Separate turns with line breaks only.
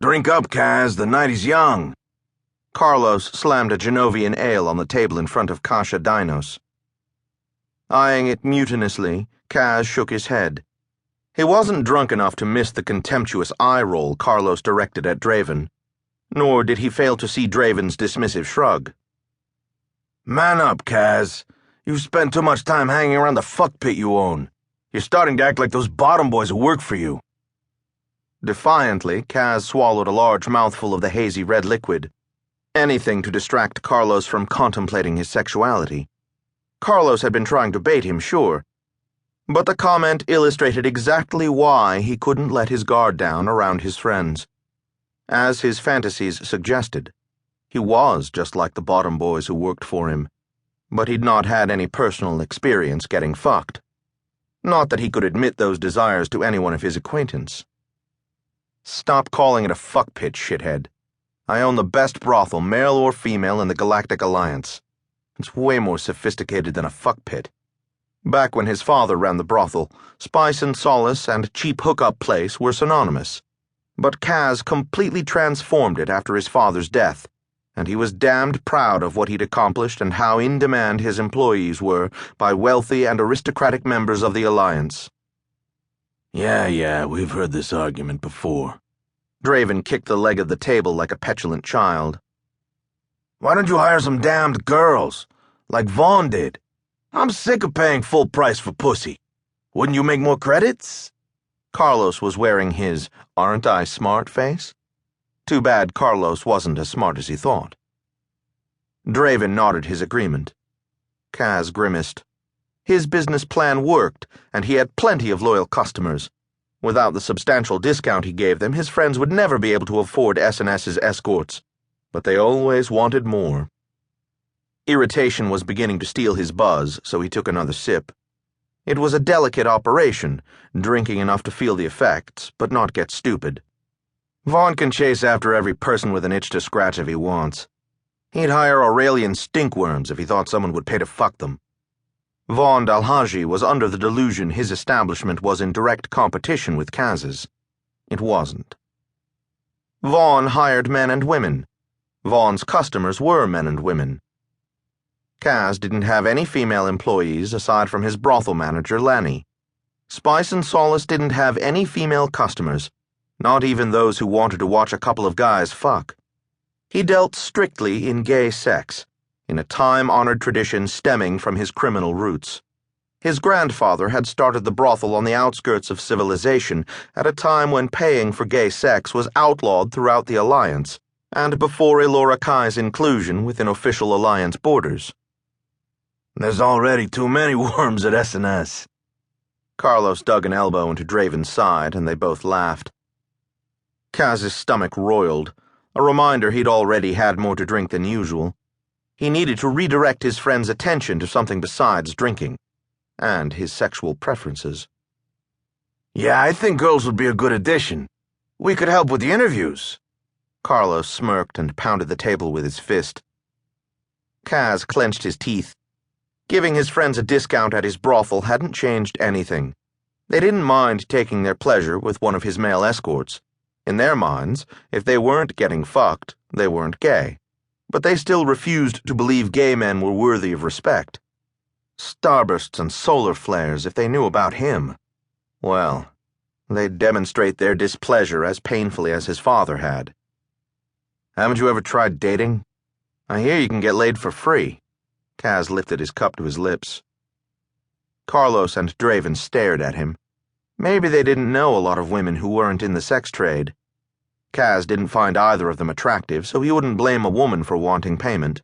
Drink up, Kaz, the night is young.
Carlos slammed a Genovian ale on the table in front of Kazha Deinos. Eyeing it mutinously, Kaz shook his head. He wasn't drunk enough to miss the contemptuous eye roll Carlos directed at Draven, nor did he fail to see Draven's dismissive shrug.
Man up, Kaz. You've spent too much time hanging around the fuck pit you own. You're starting to act like those bottom boys who work for you.
Defiantly, Kaz swallowed a large mouthful of the hazy red liquid. Anything to distract Carlos from contemplating his sexuality. Carlos had been trying to bait him, sure, but the comment illustrated exactly why he couldn't let his guard down around his friends. As his fantasies suggested, he was just like the bottom boys who worked for him, but he'd not had any personal experience getting fucked. Not that he could admit those desires to anyone of his acquaintance. Stop calling it a fuck pit, shithead. I own the best brothel, male or female, in the Galactic Alliance. It's way more sophisticated than a fuck pit. Back when his father ran the brothel, Spice and Solace and cheap hookup place were synonymous. But Kaz completely transformed it after his father's death, and he was damned proud of what he'd accomplished and how in demand his employees were by wealthy and aristocratic members of the Alliance.
Yeah, we've heard this argument before.
Draven kicked the leg of the table like a petulant child.
Why don't you hire some damned girls, like Vaughn did? I'm sick of paying full price for pussy. Wouldn't you make more credits?
Carlos was wearing his "aren't I smart" face. Too bad Carlos wasn't as smart as he thought. Draven nodded his agreement. Kaz grimaced. His business plan worked, and he had plenty of loyal customers. Without the substantial discount he gave them, his friends would never be able to afford S&S's escorts, but they always wanted more. Irritation was beginning to steal his buzz, so he took another sip. It was a delicate operation, drinking enough to feel the effects, but not get stupid. Vaughn can chase after every person with an itch to scratch if he wants. He'd hire Aurelian stinkworms if he thought someone would pay to fuck them. Vaughn Dalhaji was under the delusion his establishment was in direct competition with Kaz's. It wasn't. Vaughn hired men and women. Vaughn's customers were men and women. Kaz didn't have any female employees aside from his brothel manager, Lanny. Spice and Solace didn't have any female customers, not even those who wanted to watch a couple of guys fuck. He dealt strictly in gay sex, in a time-honored tradition stemming from his criminal roots. His grandfather had started the brothel on the outskirts of civilization at a time when paying for gay sex was outlawed throughout the Alliance, and before Elora Kai's inclusion within official Alliance borders.
There's already too many worms at S&S.
Carlos dug an elbow into Draven's side, and they both laughed. Kaz's stomach roiled, a reminder he'd already had more to drink than usual. He needed to redirect his friend's attention to something besides drinking, and his sexual preferences.
Yeah, I think girls would be a good addition. We could help with the interviews.
Carlos smirked and pounded the table with his fist. Kaz clenched his teeth. Giving his friends a discount at his brothel hadn't changed anything. They didn't mind taking their pleasure with one of his male escorts. In their minds, if they weren't getting fucked, they weren't gay. But they still refused to believe gay men were worthy of respect. Starbursts and solar flares, if they knew about him. Well, they'd demonstrate their displeasure as painfully as his father had. Haven't you ever tried dating? I hear you can get laid for free. Kaz lifted his cup to his lips. Carlos and Draven stared at him. Maybe they didn't know a lot of women who weren't in the sex trade. Kaz didn't find either of them attractive, so he wouldn't blame a woman for wanting payment.